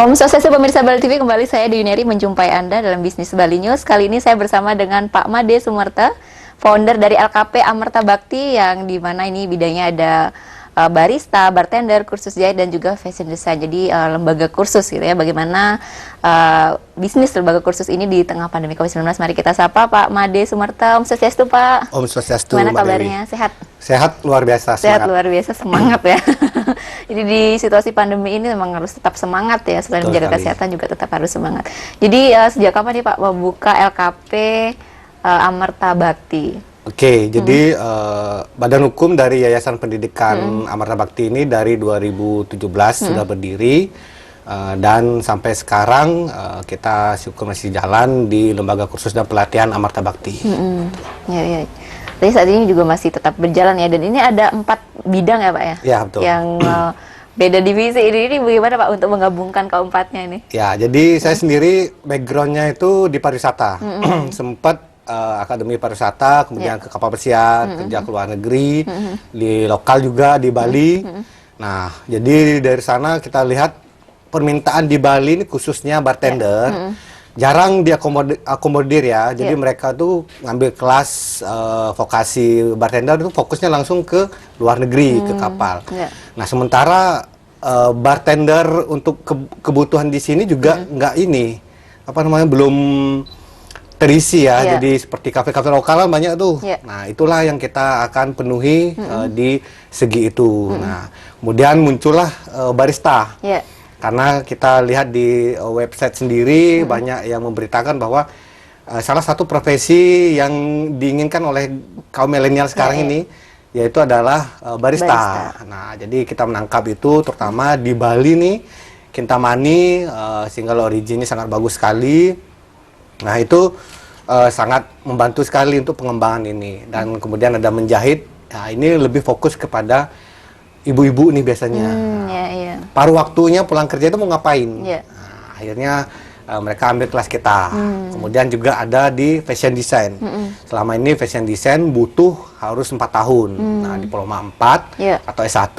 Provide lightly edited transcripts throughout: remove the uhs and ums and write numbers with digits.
Om Swastiastu pemirsa Bali TV, kembali saya di Yuniari menjumpai Anda dalam Bisnis Bali News. Kali ini saya bersama dengan Pak Made Sumerta, founder dari LKP Amerta Bakti, yang dimana ini bidangnya ada barista, bartender, kursus jahit, dan juga fashion design. Jadi lembaga kursus gitu ya, bagaimana bisnis lembaga kursus ini di tengah pandemi COVID-19. Mari kita sapa Pak Made Sumerta. Om Swastiastu Pak. Om Swastiastu. Gimana kabarnya? Sehat? Sehat luar biasa. Sehat luar biasa, semangat ya. Jadi di situasi pandemi ini memang harus tetap semangat ya, selain menjaga kesehatan juga tetap harus semangat. Jadi sejak kapan nih Pak membuka LKP Amerta Bakti? Oke, jadi Badan Hukum dari Yayasan Pendidikan Amerta Bakti ini dari 2017 sudah berdiri, dan sampai sekarang kita syukur masih jalan di Lembaga Kursus dan Pelatihan Amerta Bakti. Ya. Jadi saat ini juga masih tetap berjalan ya, dan ini ada 4 bidang ya Pak ya? Ya, betul. Yang beda divisi ini bagaimana Pak untuk menggabungkan keempatnya ini? Ya, jadi saya sendiri backgroundnya itu di pariwisata. Sempat akademi pariwisata, kemudian ke kapal pesiar, kerja ke luar negeri, di lokal juga di Bali. Nah, jadi dari sana kita lihat permintaan di Bali ini khususnya bartender jarang diakomodir ya. Jadi mereka tuh ngambil kelas vokasi bartender itu fokusnya langsung ke luar negeri, ke kapal. Nah, sementara bartender untuk kebutuhan di sini juga nggak belum terisi ya. Jadi seperti kafe-kafe lokal banyak tuh. Nah, itulah yang kita akan penuhi di segi itu. Nah, kemudian muncullah barista. Karena kita lihat di website sendiri banyak yang memberitakan bahwa salah satu profesi yang diinginkan oleh kaum milenial sekarang ini yaitu adalah barista. Nah, jadi kita menangkap itu terutama di Bali nih, Kintamani, single origin ini sangat bagus sekali. Nah, itu sangat membantu sekali untuk pengembangan ini. Dan kemudian ada menjahit. Nah, ini lebih fokus kepada ibu-ibu nih biasanya. Paruh waktunya pulang kerja itu mau ngapain? Nah, akhirnya mereka ambil kelas kita. Kemudian juga ada di fashion design. Selama ini fashion design butuh harus 4 tahun. Nah, diploma 4 atau S1.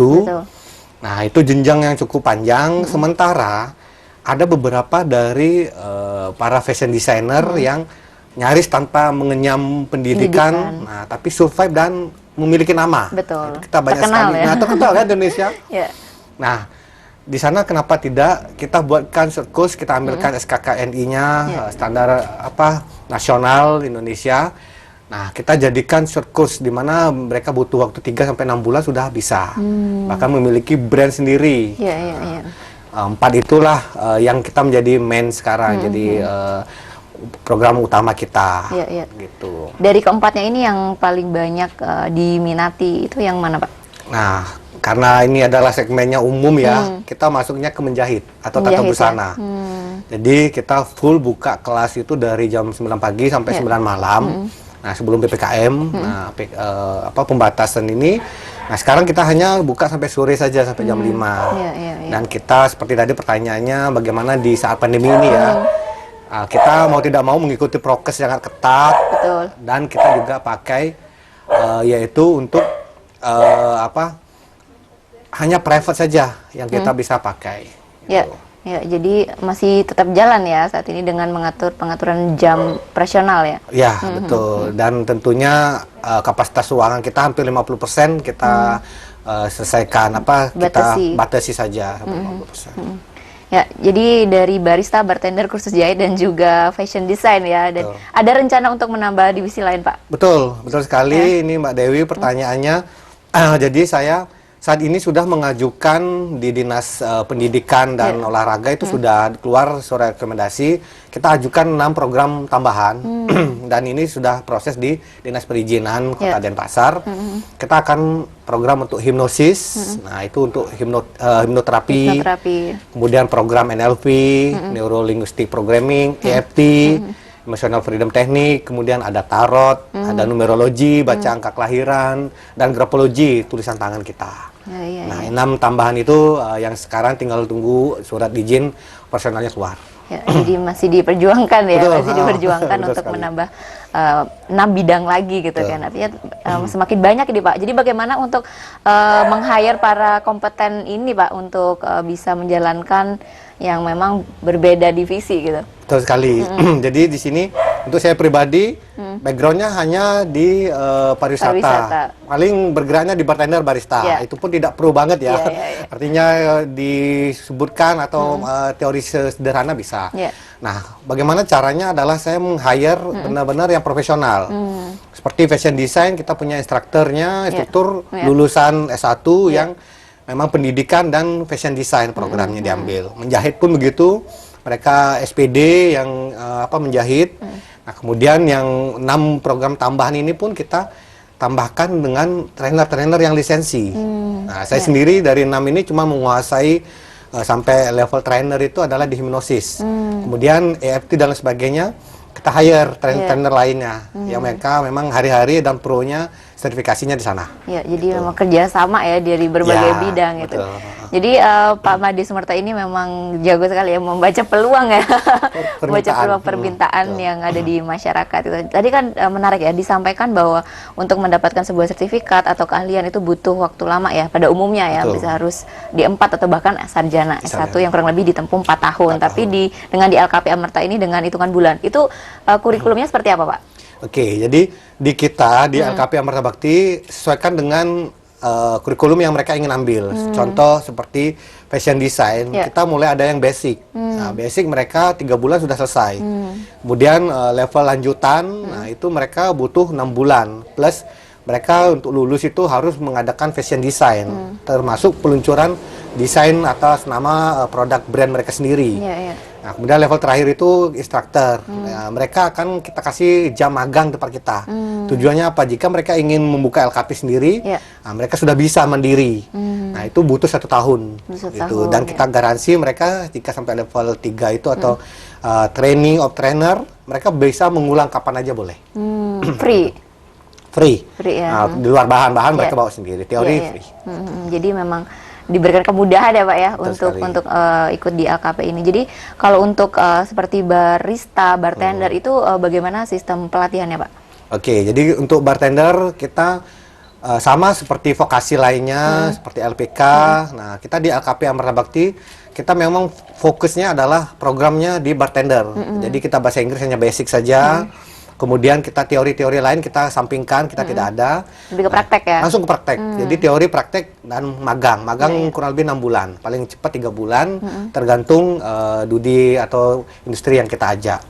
Nah, itu jenjang yang cukup panjang. Sementara ada beberapa dari para fashion designer yang nyaris tanpa mengenyam pendidikan. Nah, tapi survive dan memiliki nama. Betul. Kita banyak terkenal sekali. Ya? Nah, terkenal kan Indonesia. Nah, di sana kenapa tidak kita buatkan kurs, kita ambilkan SKKNI-nya, standar nasional Indonesia. Nah, kita jadikan short course di mana mereka butuh waktu 3 sampai 6 bulan sudah bisa. Bahkan memiliki brand sendiri. 4 itulah yang kita menjadi main sekarang. Jadi program utama kita. Gitu. Dari keempatnya ini yang paling banyak diminati itu yang mana Pak? Nah, karena ini adalah segmennya umum ya, kita masuknya ke menjahit atau tata busana. Jadi kita full buka kelas itu dari jam 9 pagi sampai 9 malam. Nah, sebelum PPKM, pembatasan ini. Nah, sekarang kita hanya buka sampai sore saja, sampai jam 5. Dan kita seperti tadi pertanyaannya, bagaimana di saat pandemi ini ya, kita mau tidak mau mengikuti prokes sangat ketat. Dan kita juga pakai yaitu untuk hanya private saja yang kita bisa pakai. Jadi masih tetap jalan ya saat ini dengan mengatur pengaturan jam operasional ya. Ya, betul. Dan tentunya kapasitas ruangan kita hampir 50% kita selesaikan kita batasi saja 50%. Ya, jadi dari barista, bartender, kursus jahit, dan juga fashion design ya. Dan ada rencana untuk menambah divisi lain, Pak? Betul sekali. Ini Mbak Dewi pertanyaannya. Jadi saya saat ini sudah mengajukan di Dinas Pendidikan dan Olahraga itu sudah keluar surat rekomendasi. Kita ajukan 6 program tambahan dan ini sudah proses di Dinas Perizinan Kota Denpasar. Kita akan program untuk hipnosis, nah itu untuk hipnoterapi. Kemudian program NLP, Neuro Linguistic Programming, EFT, Emotional Freedom Technique, kemudian ada tarot, ada numerologi, baca angka kelahiran, dan grafologi, tulisan tangan kita. Nah, 6 tambahan itu yang sekarang tinggal tunggu surat izin personalnya keluar. Jadi masih diperjuangkan ya, masih diperjuangkan untuk menambah 6 bidang lagi gitu kan. Artinya semakin banyak ini Pak. Jadi bagaimana untuk meng-hire para kompeten ini Pak untuk bisa menjalankan yang memang berbeda divisi gitu. Betul sekali. Jadi di sini untuk saya pribadi backgroundnya hanya di pariwisata. Paling bergeraknya di bartender barista. Yeah. Itu pun tidak pro banget ya. Yeah. Artinya disebutkan atau teori sederhana bisa. Yeah. Nah, bagaimana caranya adalah saya meng-hire benar-benar yang profesional. Seperti fashion design, kita punya instruktur lulusan S1 yang memang pendidikan dan fashion design programnya diambil. Menjahit pun begitu, mereka SPD yang menjahit. Nah, kemudian yang 6 program tambahan ini pun kita tambahkan dengan trainer-trainer yang lisensi. Nah, saya sendiri dari 6 ini cuma menguasai sampai level trainer itu adalah di hipnosis. Kemudian EFT dan lain sebagainya kita hire trainer lainnya yang mereka memang hari-hari dan pro-nya sertifikasinya di sana. Ya, jadi memang kerjasama ya dari berbagai bidang gitu. Jadi Pak Made Sumerta ini memang jago sekali ya membaca peluang ya, membaca peluang permintaan yang ada di masyarakat. Itu. Tadi kan menarik ya disampaikan bahwa untuk mendapatkan sebuah sertifikat atau keahlian itu butuh waktu lama ya. Pada umumnya ya bisa harus di 4 atau bahkan sarjana S1 yang kurang lebih ditempuh 4 tahun. Tapi dengan di LKP Amerta ini dengan hitungan bulan itu kurikulumnya seperti apa Pak? Oke, jadi di kita di LKP Amerta Bakti sesuaikan dengan kurikulum yang mereka ingin ambil. Contoh seperti fashion design, kita mulai ada yang basic. Nah, basic mereka 3 bulan sudah selesai. Kemudian level lanjutan, nah itu mereka butuh 6 bulan. Plus mereka untuk lulus itu harus mengadakan fashion design, termasuk peluncuran desain atas nama produk brand mereka sendiri. Nah, kemudian level terakhir itu instruktur. Nah, mereka akan kita kasih jam magang tempat kita. Tujuannya apa? Jika mereka ingin membuka LKP sendiri, nah, mereka sudah bisa mandiri. Nah, itu butuh 1 tahun. Gitu. Dan kita garansi mereka jika sampai level 3 itu atau training of trainer, mereka bisa mengulang kapan aja boleh. Free ya. Nah, di luar bahan-bahan mereka bawa sendiri. Teori free. Jadi memang diberikan kemudahan ya Pak ya untuk ikut di LKP ini. Jadi kalau untuk seperti barista, bartender itu bagaimana sistem pelatihannya Pak? Oke, jadi untuk bartender kita sama seperti vokasi lainnya, seperti LPK. Nah, kita di LKP Amerta Bakti kita memang fokusnya adalah programnya di bartender. Jadi kita bahasa Inggris hanya basic saja. Kemudian kita teori-teori lain kita sampingkan, kita tidak ada. Lebih ke praktek ya? Langsung ke praktek. Jadi teori, praktek, dan magang. Magang kurang lebih 6 bulan. Paling cepat 3 bulan, tergantung studi atau industri yang kita ajak.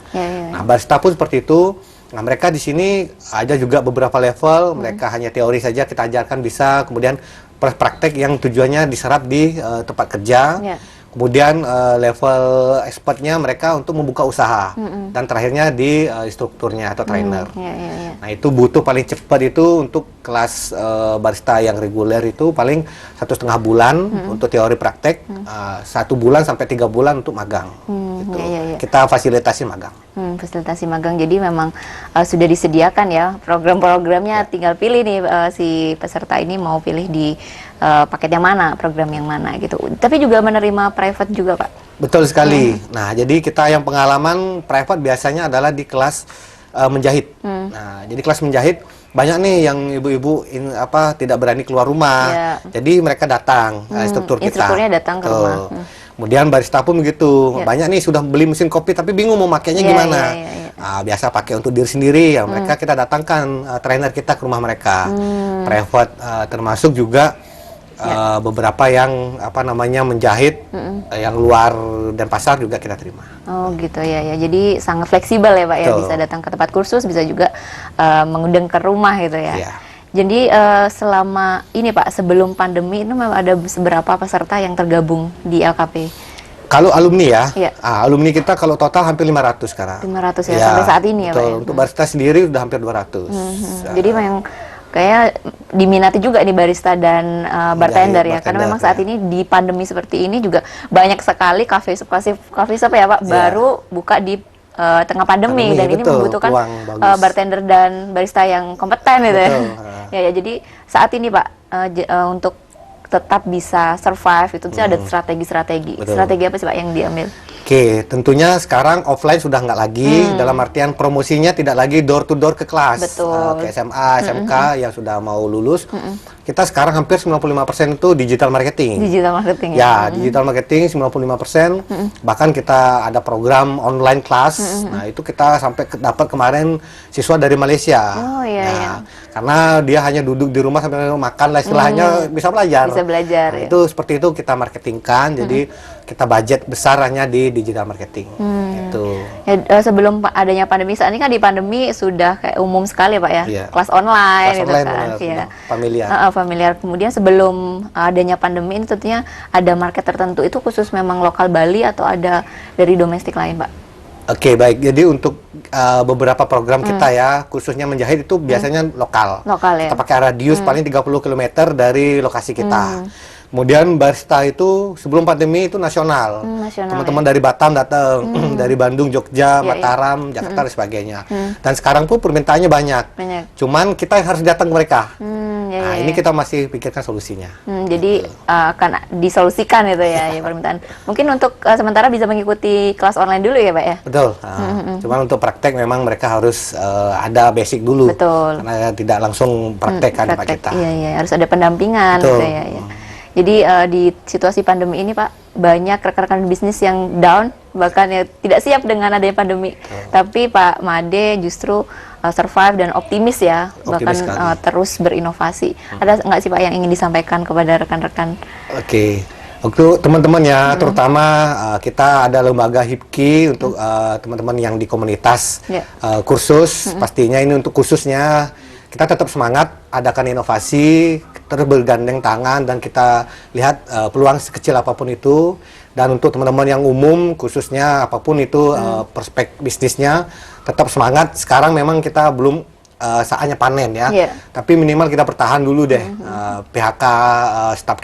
Nah, barista pun seperti itu. Nah, mereka di sini ada juga beberapa level. Mereka hanya teori saja kita ajarkan bisa. Kemudian praktek yang tujuannya diserap di tempat kerja. Kemudian level expertnya mereka untuk membuka usaha dan terakhirnya di instrukturnya atau trainer. Nah, itu butuh paling cepat itu untuk kelas barista yang reguler itu paling 1,5 bulan untuk teori praktek, 1 bulan sampai 3 bulan untuk magang. Gitu. Kita fasilitasi magang. Fasilitasi magang, jadi memang sudah disediakan ya program-programnya, tinggal pilih nih si peserta ini mau pilih di paket yang mana, program yang mana gitu. Tapi juga menerima private juga Pak? Betul sekali. Nah, jadi kita yang pengalaman private biasanya adalah di kelas menjahit. Nah, jadi kelas menjahit banyak nih yang ibu-ibu tidak berani keluar rumah. Jadi mereka datang, instruktur kita. Instrukturnya datang ke rumah. Kemudian barista pun begitu. Banyak nih sudah beli mesin kopi tapi bingung mau makainya gimana. Nah, biasa pakai untuk diri sendiri ya. Mereka kita datangkan trainer kita ke rumah mereka. Private termasuk juga beberapa yang menjahit yang luar dan pasar juga kita terima. Oh gitu ya. Jadi sangat fleksibel ya Pak ya, bisa datang ke tempat kursus, bisa juga mengundang ke rumah gitu ya. Jadi selama ini Pak, sebelum pandemi itu memang ada beberapa peserta yang tergabung di LKP. Kalau alumni ya, alumni kita kalau total hampir 500 sekarang. 500 ya, sampai saat ini ya Pak ya? Untuk barista sendiri udah hampir 200. Jadi memang kayak diminati juga nih barista dan bartender ya, karena memang saat ini di pandemi seperti ini juga banyak sekali cafe shop ya Pak, baru buka di tengah pandemi dan ini membutuhkan bartender dan barista yang kompeten gitu ya. Jadi saat ini Pak untuk tetap bisa survive itu ada strategi apa sih Pak yang diambil? Oke, tentunya sekarang offline sudah nggak lagi, dalam artian promosinya tidak lagi door to door ke kelas. Betul. Ke SMA, SMK yang sudah mau lulus. Kita sekarang hampir 95% itu digital marketing. Digital marketing Ya, digital marketing 95%. Bahkan kita ada program online class. Nah, itu kita sampai dapat kemarin siswa dari Malaysia. Oh, iya, Nah, iya. karena dia hanya duduk di rumah sambil makan lah istilahnya bisa belajar. Bisa belajar, Nah, ya. itu seperti itu kita marketingkan. Jadi kita budget besar hanya di digital marketing. Gitu. Ya, sebelum adanya pandemi, saat ini kan di pandemi sudah kayak umum sekali Pak ya, Iya. kelas online Kelas gitu online kan. benar, Iya. sudah familiar. Familiar. Kemudian sebelum adanya pandemi ini tentunya ada market tertentu, itu khusus memang lokal Bali atau ada dari domestik lain Pak? Oke, baik. Jadi untuk beberapa program kita ya, khususnya menjahit itu biasanya lokal. Lokal ya? Kita pakai radius paling 30 km dari lokasi kita. Kemudian barista itu sebelum pandemi itu nasional. Nasional, Teman-teman dari Batam datang, dari Bandung, Jogja, Iya, Mataram, Jakarta dan sebagainya. Dan sekarang pun permintaannya banyak. Banyak. Cuman kita harus datang ke mereka. Ya, Nah, ya, ini ya. kita masih pikirkan solusinya. Jadi akan disolusikan itu ya, ya permintaan. Mungkin untuk sementara bisa mengikuti kelas online dulu ya Pak ya? Betul. Cuman untuk praktek memang mereka harus ada basic dulu. Betul. Karena tidak langsung praktek kan Pak kita. Iya, iya, harus ada pendampingan Betul. gitu ya, ya. Jadi di situasi pandemi ini Pak, banyak rekan-rekan bisnis yang down, bahkan ya tidak siap dengan adanya pandemi. Tapi Pak Made justru survive dan optimis ya, bahkan Optimis sekali. terus berinovasi. Ada nggak sih Pak yang ingin disampaikan kepada rekan-rekan? Oke. Untuk teman-teman ya, terutama kita ada lembaga HIPKI untuk teman-teman yang di komunitas Ya. kursus. Pastinya ini untuk khususnya kita tetap semangat, adakan inovasi, terus bergandeng tangan dan kita lihat peluang sekecil apapun itu. Dan untuk teman-teman yang umum, khususnya apapun itu prospek bisnisnya, tetap semangat. Sekarang memang kita belum saatnya panen ya, Iya. tapi minimal kita bertahan dulu deh. PHK staf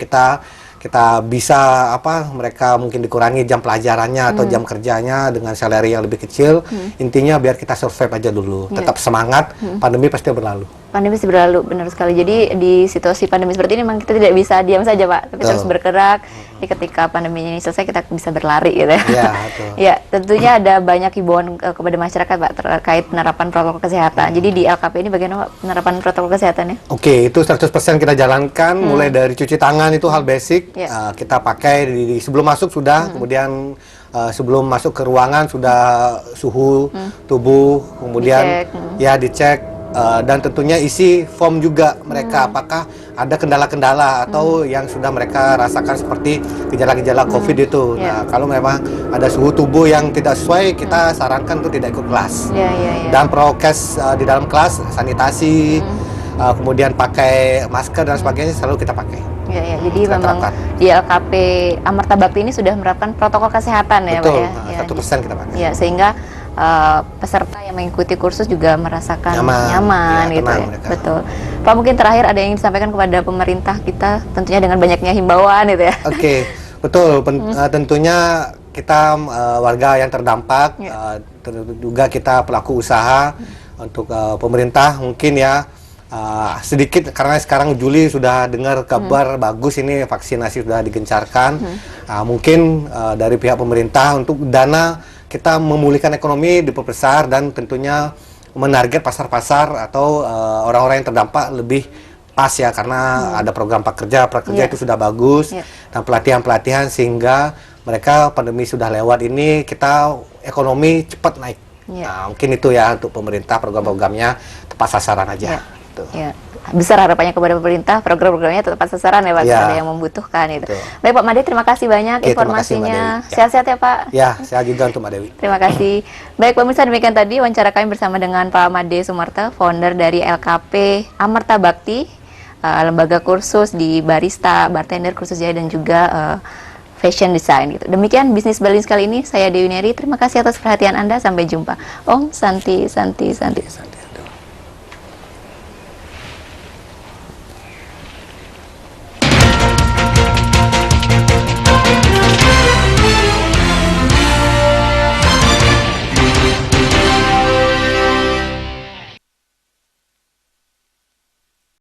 kita bisa mereka mungkin dikurangi jam pelajarannya atau jam kerjanya dengan salary yang lebih kecil. Intinya biar kita survive aja dulu. Iya. Tetap semangat, pandemi pasti berlalu. Pandemi masih berlalu, benar sekali. Jadi di situasi pandemi seperti ini memang kita tidak bisa diam saja Pak, tapi Betul. terus bergerak. Jadi ketika pandemi ini selesai kita bisa berlari gitu ya. Iya, betul. Ya, tentunya ada banyak himbauan kepada masyarakat Pak terkait penerapan protokol kesehatan. Jadi di LKP ini bagaimana Pak penerapan protokol kesehatannya? Oke, itu 100% kita jalankan, mulai dari cuci tangan itu hal basic, Ya. kita pakai sebelum masuk sudah, kemudian sebelum masuk ke ruangan sudah suhu tubuh, kemudian dicek, dan tentunya isi form juga mereka apakah ada kendala-kendala atau yang sudah mereka rasakan seperti gejala-gejala COVID itu. Ya. Nah, kalau memang ada suhu tubuh yang tidak sesuai, kita sarankan untuk tidak ikut kelas. Ya, ya, ya. Dan prokes di dalam kelas, sanitasi, kemudian pakai masker dan sebagainya selalu kita pakai. Ya, ya. Jadi Kita memang terapkan. di LKP Amarta Bakti ini sudah menerapkan protokol kesehatan ya Betul, Pak ya. Ya, 100% kita pakai. ya, sehingga peserta yang mengikuti kursus juga merasakan Nyaman. Ya, gitu tenang ya. mereka. Betul. Pak, mungkin terakhir ada yang disampaikan kepada pemerintah kita, tentunya dengan banyaknya himbauan gitu ya. Oke, betul. Tentunya kita warga yang terdampak, juga kita pelaku usaha untuk pemerintah mungkin ya sedikit karena sekarang Juli sudah dengar kabar bagus ini vaksinasi sudah digencarkan. Mungkin dari pihak pemerintah untuk dana kita memulihkan ekonomi diperbesar dan tentunya menarget pasar-pasar atau orang-orang yang terdampak lebih pas ya karena ada program prakerja itu sudah bagus dan pelatihan-pelatihan sehingga mereka pandemi sudah lewat ini kita ekonomi cepat naik. Nah, mungkin itu ya untuk pemerintah program-programnya tepat sasaran aja. Gitu. Ya, besar harapannya kepada pemerintah, program-programnya tepat sasaran ya Pak, ada yang membutuhkan itu. Betul. Baik Pak Made, terima kasih banyak informasinya. Sehat-sehat ya Pak. Ya, sehat juga untuk Mbak Dewi. Terima kasih. Baik pemirsa, demikian tadi wawancara kami bersama dengan Pak Made Sumarta, founder dari LKP Amarta Bakti, lembaga kursus di barista, bartender, kursus jahit dan juga fashion design gitu. Demikian bisnis Bali kali ini, saya Dewi Neri. Terima kasih atas perhatian Anda. Sampai jumpa. Om Santi Santi Santi.